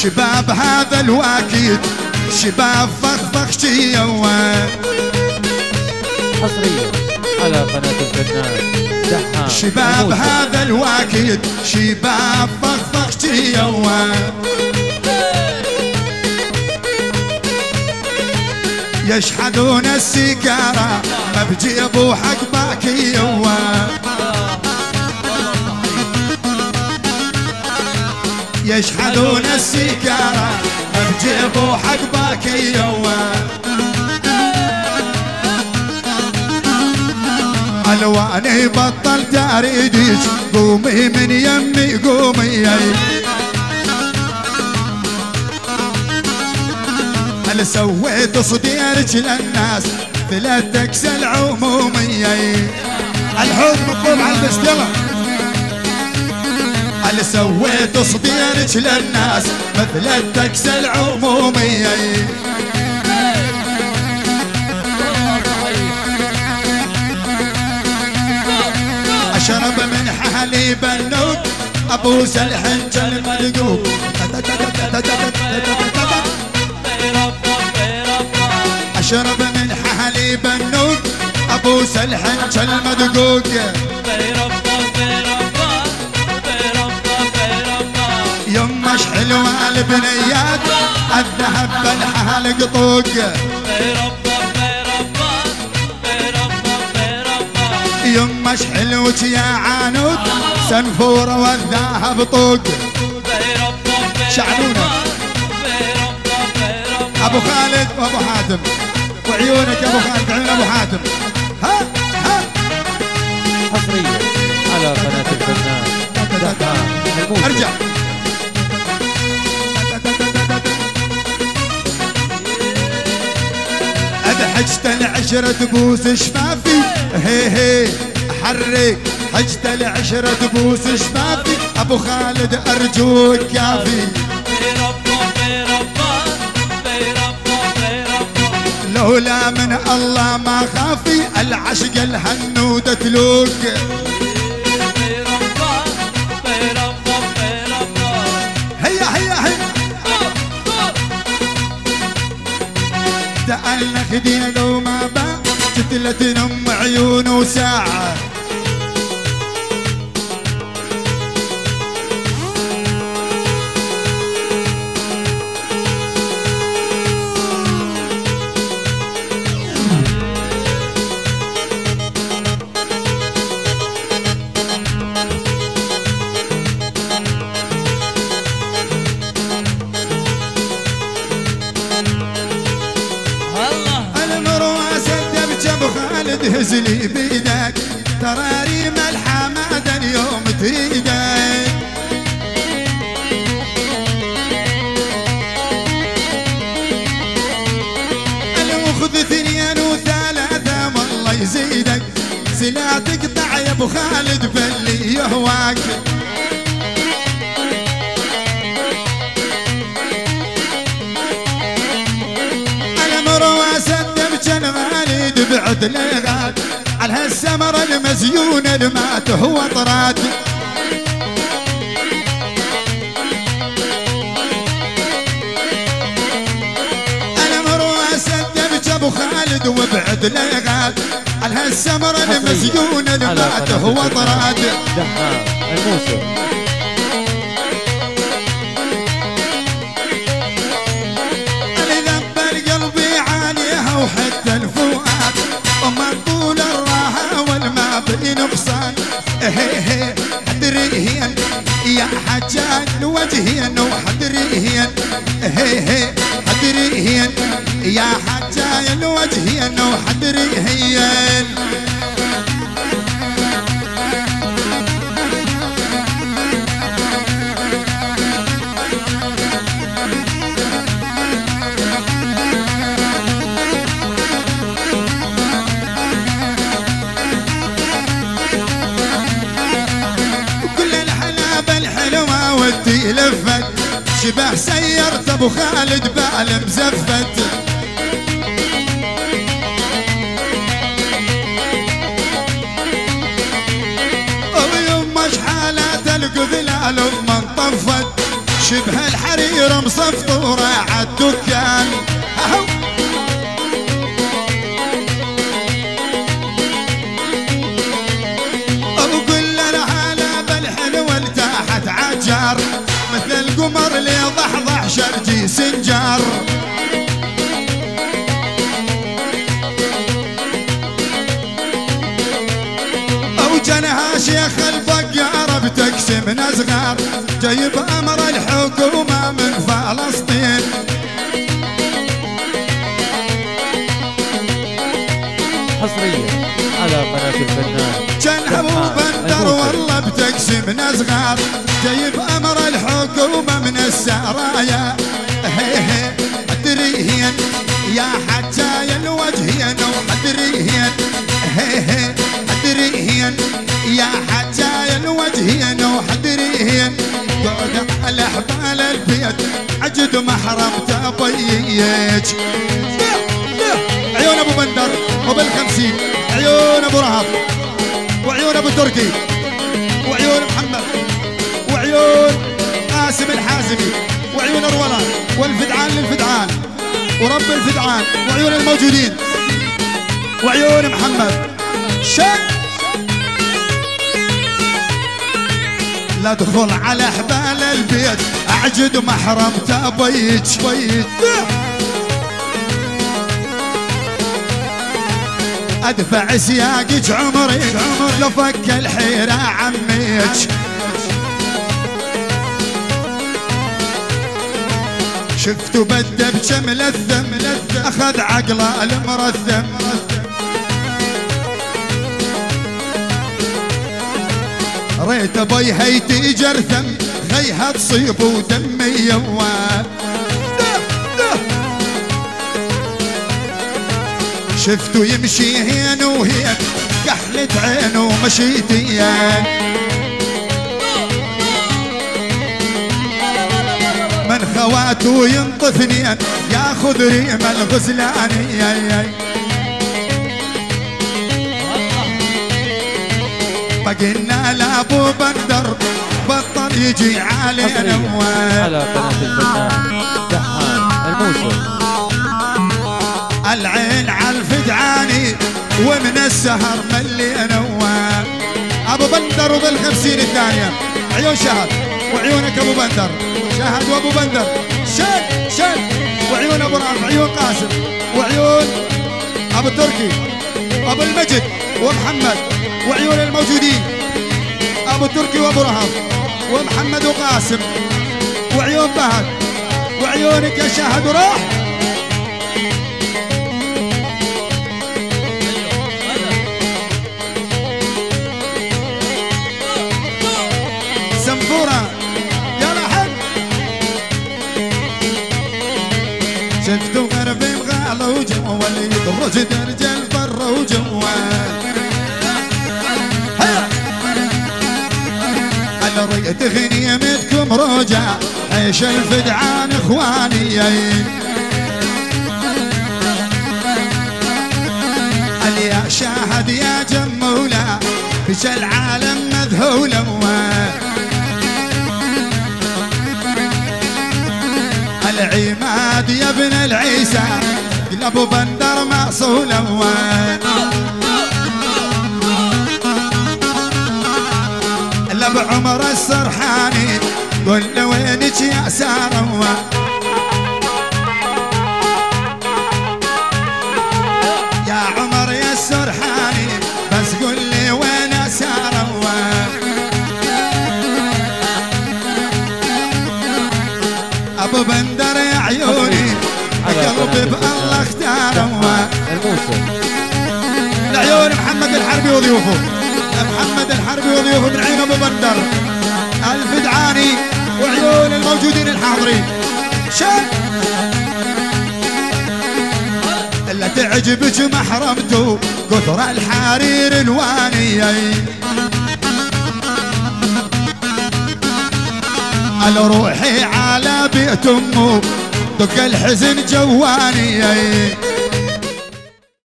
شباب هذا الواكيد شباب فخفخ شيوان حصريا على قناة الفنان دحام شباب هذا الواكيد شباب فخفخ شيوان يشحذون السيجارة ما بجيبوا حق باكيوان يشحذون السيجارة ما بجيبوا حق باكيوان الواني بطلت اريدك قومي من يمي قومي هل سويت صديرك للناس ثلاث العمومية الحب مطلوب على المستوى هل سويت صديرك للناس مثل التكس العمومية اشرب من حليب النوب ابوس الحنج الملقوب اشرب من حليب النوب ابوس الحنج المدقوق يمش حلوة البنيات الذهب بالحال قطوق يمش حلوك يا عنود سنفورة والذهب طوق شعنونا ابو خالد وابو حاتم وعيونك يا ابو خالد عيون ابو حاتم ها حصريا على قناة الفنان دحام ارجع حجت العشرة تبوس شفافي هي هي حرك حجت العشرة تبوس شفافي ابو خالد ارجوك كافي لولا من الله ما خافي العشق الهنودة تلوق هيا هيا هيا تألق دينه ما باع جتلت نم عيونه ساعة هزلي بيدك تراريم الحمادة اليوم تريدك أنا خذ 2 و3 والله يزيدك سلا تقطع يا ابو خالد فاللي يهواك أنا مرواسة بجن مالي بعد لغات على هالسمر المزيون المات هو طرات انا مرواسة دمج ابو خالد وبعد لغات على هالسمر المزيون المات هو طرات دحام الموسم انا ذنب القلب عانيها وحتى الفؤاد وما طول الراحة والما بنقصان هي حدريهن يا حجاج وجهين وحدريهن هي حدريهن يا حجاج وجهين وحدريهن ودي لفت شبه سيرت ابو خالد بال مزفت وبيوم مش حالات القذلال من طفت شبه الحرير توصف طوره عالدكان. وكل العالم بالحلوة ارتاحت عجار، مثل القمر اللي ضحضح شرجي سنجار. وجنها شيخ البقارة بتقسم صغار، جايب امر الحكومة من فلسطين. حصريا على قناة الفنان جنها وبندر والله بتقسم صغار، جايب امر الحكومة من السرايا. هيه ادريهن يا حجاي الوجهين وحدريهن، هيه ادريهن يا حجاي الوجهين وحدريهن. قعد على حبال البيت عجد محرم تبيج. عيون ابو بندر وبال50، عيون ابو رهب وعيون ابو تركي وعيون محمد وعيون قاسم الحازمي وعيون الولد والفدعان للفدعان ورب الفدعان وعيون الموجودين وعيون محمد شك. لا ادخل على حبال البيت اعجد محرم تبيج. ادفع سياقك عمري لفك الحيرة عميج. شفتوا بده بشمل الثم اخذ عقله المرثم. ريت ابي هيتي جرثم خيها تصيب ودمي يوال. شفتوا يمشي هين وهين كحلة عينه مشيتين. من خواته ينطفنين ياخذ ريم الغزلاني. بقينا لابو بندر بطل يجي علينا. على قناة الفنان دحان الموسم. العين على الفدعاني ومن السهر ملي نوال. ابو بندر وبال50 الثانية عيون شهد وعيونك ابو بندر، شهد وابو بندر شد وعيون ابو رافع عيون قاسم وعيون ابو تركي ابو المجد ومحمد وعيون الموجودين ابو تركي وابو رهب ومحمد وقاسم وعيون فهد وعيونك يا شهد وراح. سنفورة يا رحم. شفتوا غربي مغالة وجوا اللي يدرج درج الفر وجوا. انا ريت غنيمتكم رجع عيش الفدعان اخواني. يا شاهد يا جمولة بش العالم مذهولة. العماد يا ابن العيسى ابو بندر معصولة. ابو عمر السرحاني قل له وينك يا ساره. يا عمر يا السرحاني بس قل لي وين ساره. ابو بندر يا عيوني قلبي بالله اختاره. الموسم لعيون محمد الحربي وضيوفه، محمد الحربي وضيوفه من عين ابو بندر الفدعاني وعيون الموجودين الحاضرين. شد الا تعجبك محرمته كثر الحرير الواني. على روحي على بيت امه دق الحزن جواني.